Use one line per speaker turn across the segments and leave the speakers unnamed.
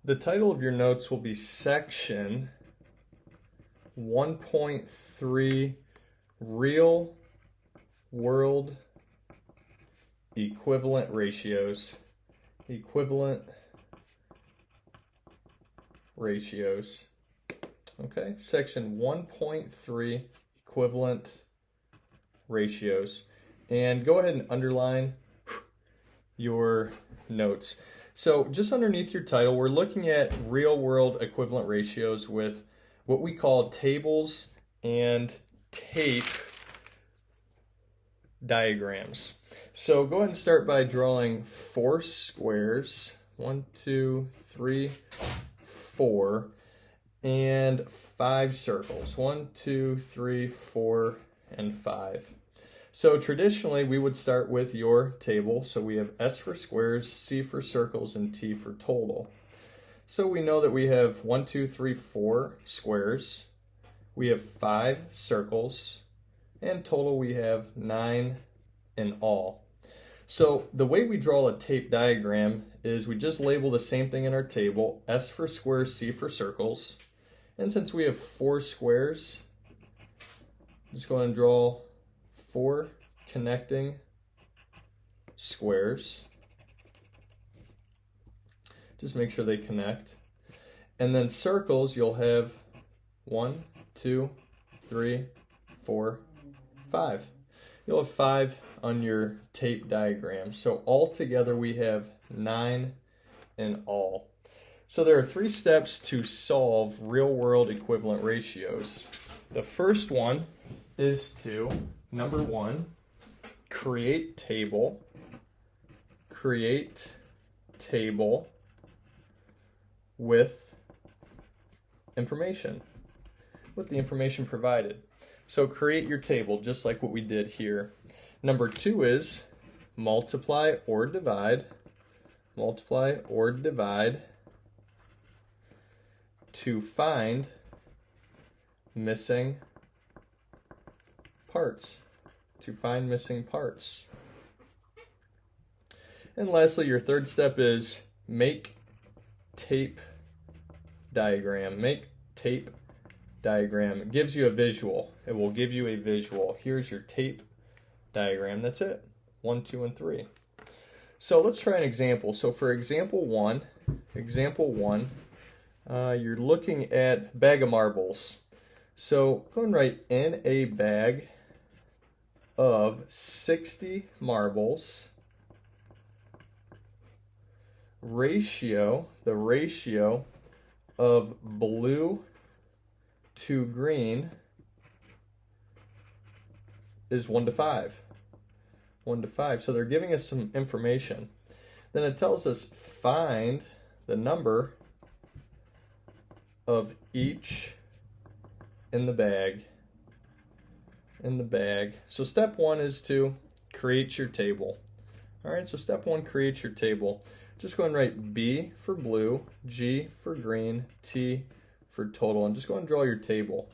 The title of your notes will be Section 1.3 Real World Equivalent Ratios. Equivalent ratios. Okay, Section 1.3 Equivalent Ratios. And go ahead and underline your notes. So just underneath your title, we're looking at real world equivalent ratios with what we call tables and tape diagrams. So go ahead and start by drawing 4 squares. 1, 2, 3, 4, and 5 circles. 1, 2, 3, 4, and 5. So traditionally, we would start with your table. So we have S for squares, C for circles, and T for total. So we know that we have 1, 2, 3, 4 squares. We have 5 circles, and total we have 9 in all. So the way we draw a tape diagram is we just label the same thing in our table, S for squares, C for circles. And since we have 4 squares, just go ahead and draw 4 connecting squares. Just make sure they connect. And then circles, you'll have 1, 2, 3, 4, 5. You'll have 5 on your tape diagram. So altogether we have 9 in all. So there are 3 steps to solve real-world equivalent ratios. The first one is to, number 1, create table with information, with the information provided. So create your table just like what we did here. Number 2 is multiply or divide to find missing parts. And lastly, your third step is make tape diagram. It gives you a visual. It will give you a visual. Here's your tape diagram. That's it. 1, 2, and 3. So let's try an example. So for example one, you're looking at bag of marbles. So go and write in a bag of 60 marbles, the ratio of blue to green is 1 to 5. 1 to 5. So they're giving us some information. Then it tells us find the number of each in the bag. So step 1 is to create your table. All right, so step 1, create your table. Just go and write B for blue, G for green, T for total, and just go and draw your table.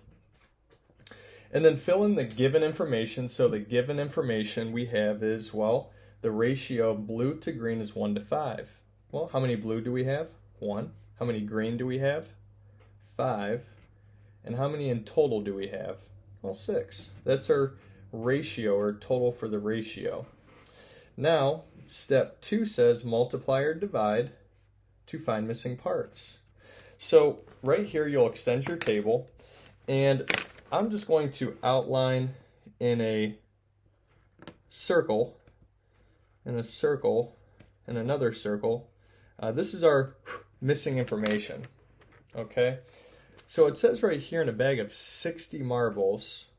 And then fill in the given information. So the given information we have is, well, the ratio of blue to green is 1 to 5. Well, how many blue do we have? 1. How many green do we have? 5. And how many in total do we have? Well, 6. That's our ratio, or total for the ratio. Now, step 2 says multiply or divide to find missing parts. So right here, you'll extend your table, and I'm just going to outline in a circle, and another circle. This is our missing information, okay? So it says right here in a bag of 60 marbles.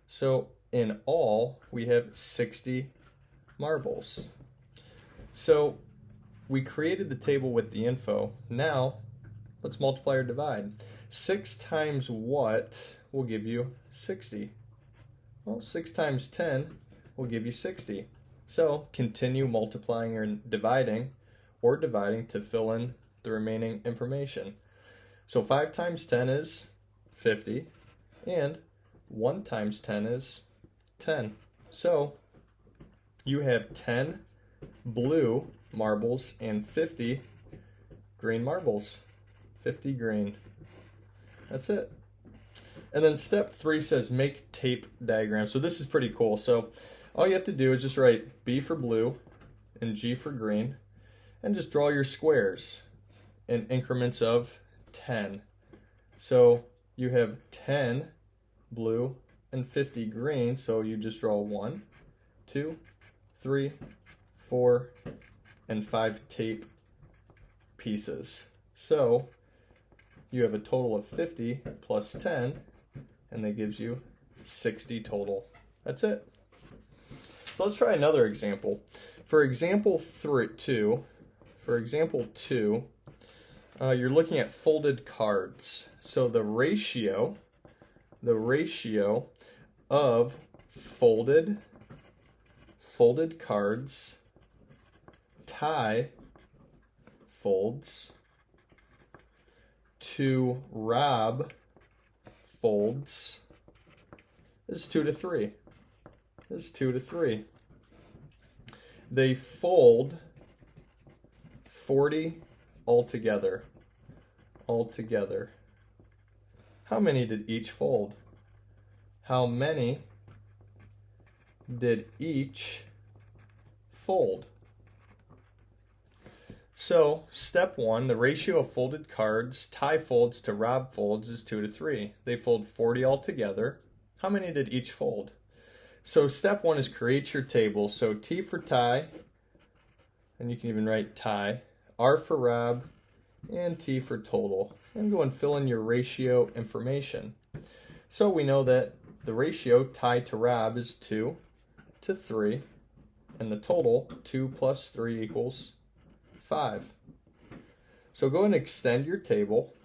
So in all, we have 60 marbles. So we created the table with the info. Now, let's multiply or divide. 6 times what will give you 60? Well, 6 times 10 will give you 60. So continue multiplying or dividing to fill in the remaining information. So 5 times 10 is 50, and 1 times 10 is 10. So you have 10 blue marbles and 50 green marbles. 50 green. That's it. And then step 3 says make tape diagram. So this is pretty cool. So all you have to do is just write B for blue and G for green and just draw your squares in increments of 10. So you have 10 blue and 50 green, so you just draw 1, 2, 3, 4, and 5 tape pieces. So you have a total of 50 plus 10, and that gives you 60 total. That's it. So let's try another example. For example 2, you're looking at folded cards. So the ratio of folded cards, tie folds, to Rob folds is 2 to 3. They fold 40 altogether. How many did each fold? How many did each fold? So, step 1, the ratio of folded cards, tie folds to Rob folds is 2 to 3. They fold 40 altogether. How many did each fold? So, step 1 is create your table. So, T for tie, and you can even write tie, R for Rob, and T for total. And go and fill in your ratio information. So, we know that the ratio tie to Rob is 2 to 3, and the total, 2 plus 3 equals 5. So go and extend your table,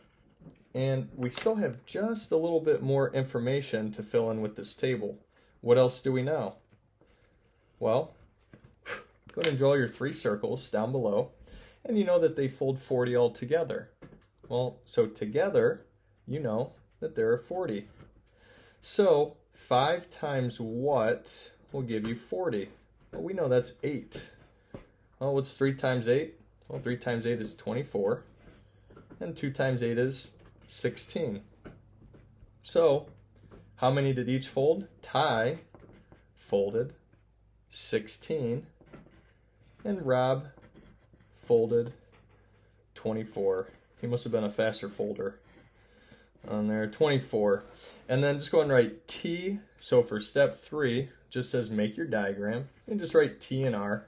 and we still have just a little bit more information to fill in with this table. What else do we know? Well, go ahead and draw your 3 circles down below, and you know that they fold 40 all together. Well, so together, you know that there are 40. So 5 times what will give you 40? Well, we know that's 8. Well, what's 3 times 8? Well, 3 times 8 is 24, and 2 times 8 is 16. So, how many did each fold? Tie folded 16, and Rob folded 24. He must have been a faster folder on there, 24. And then just go ahead and write T. So for step 3, just says make your diagram, and just write T and R.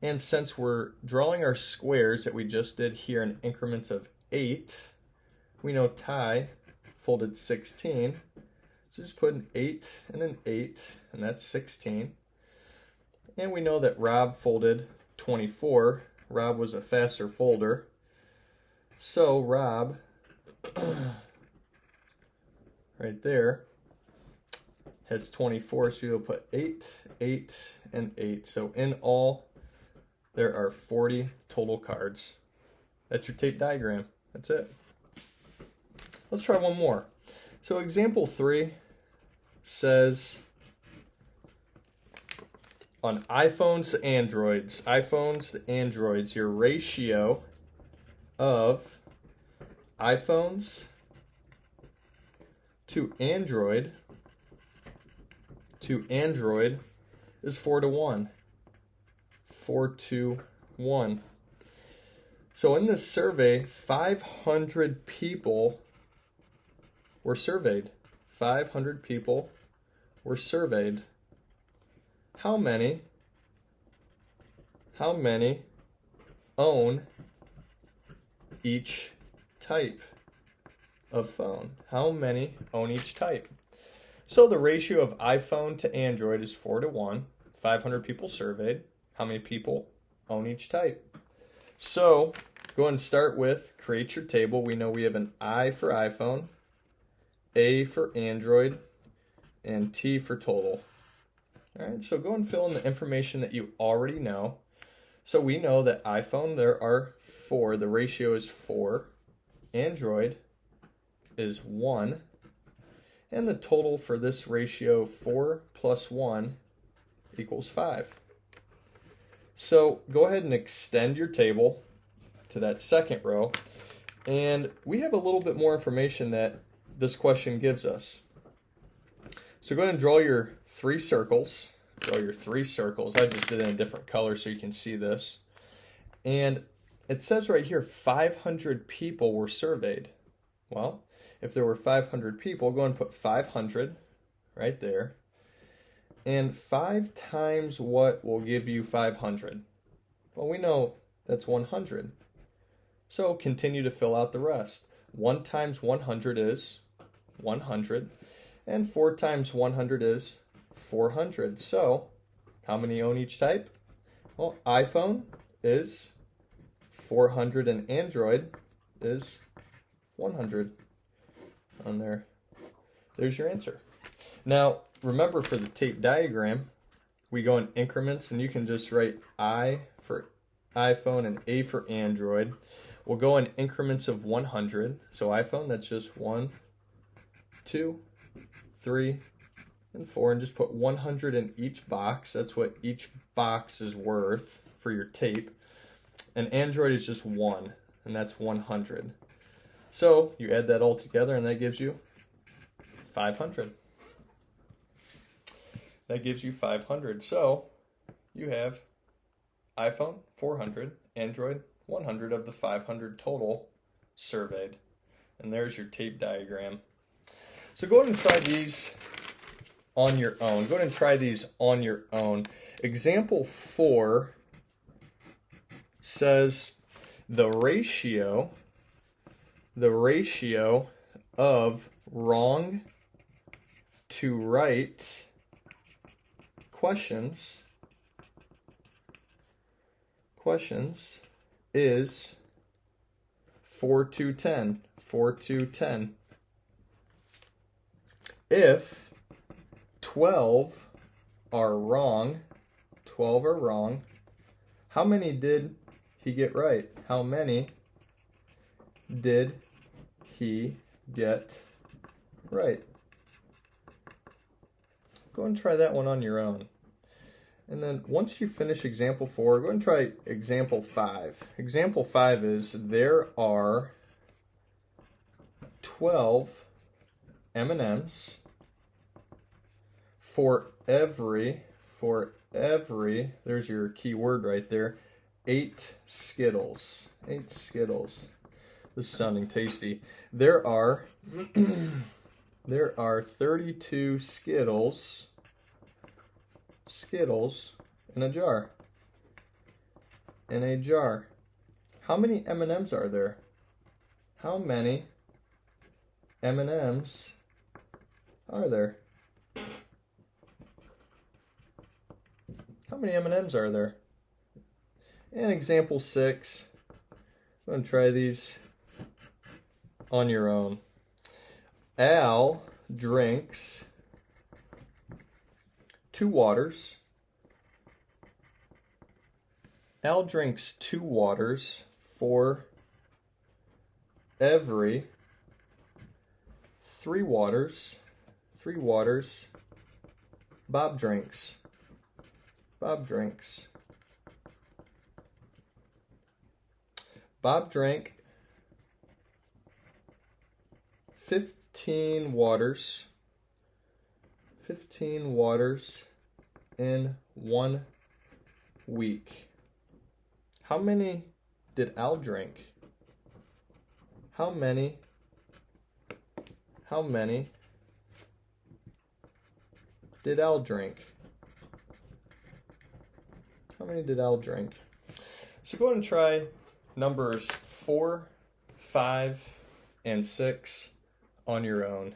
And since we're drawing our squares that we just did here in increments of 8, we know tie folded 16. So just put an 8 and an 8, and that's 16. And we know that Rob folded 24. Rob was a faster folder. So Rob, right there, has 24. So you'll put 8, 8, and 8. So in all, there are 40 total cards. That's your tape diagram. That's it. Let's try one more. So example 3 says on iPhones to Androids, your ratio of iPhones to Android is 4 to 1. 4 to 1. So in this survey, 500 people were surveyed. 500 people were surveyed. How many own each type of phone? How many own each type? So the ratio of iPhone to Android is 4 to 1. 500 people surveyed. How many people own each type? So go ahead and start with create your table. We know we have an I for iPhone, A for Android, and T for total. All right, so go and fill in the information that you already know. So we know that iPhone, there are 4. The ratio is 4. Android is 1. And the total for this ratio, 4 plus 1, equals 5. So go ahead and extend your table. to that second row. And we have a little bit more information that this question gives us. So go ahead and draw your 3 circles. Draw your 3 circles. I just did it in a different color so you can see this. And it says right here 500 people were surveyed. Well, if there were 500 people, go ahead and put 500 right there. And 5 times what will give you 500? Well, we know that's 100. So continue to fill out the rest. 1 times 100 is 100. And 4 times 100 is 400. So how many own each type? Well, iPhone is 400 and Android is 100 on there. There's your answer. Now, remember for the tape diagram, we go in increments, and you can just write I for iPhone and A for Android. We'll go in increments of 100. So iPhone, that's just 1, 2, 3, and 4, and just put 100 in each box. That's what each box is worth for your tape. And Android is just 1, and that's 100. So you add that all together, and that gives you 500. That gives you 500. So you have iPhone 400, Android 100 of the 500 total surveyed. And there's your tape diagram. So go ahead and try these on your own. Go ahead and try these on your own. Example 4 says the ratio of wrong to right questions is 4 to 10. 4 to 10. If 12 are wrong, how many did he get right? How many did he get right? Go and try that one on your own. And then once you finish example 4, go and try example 5. Example 5 is there are 12 M&Ms for every, there's your key word right there, 8 Skittles. 8 Skittles. This is sounding tasty. There are 32 Skittles in a jar. How many M&Ms are there? How many M&Ms are there? How many M&Ms are there? And example 6. I'm going to try these on your own. Al drinks 2 waters. Al drinks 2 waters for every 3 waters. Bob drinks. Bob drank 15 waters. 15 waters in 1 week. How many did Al drink? How many did Al drink? How many did Al drink? So go ahead and try numbers 4, 5, and 6 on your own.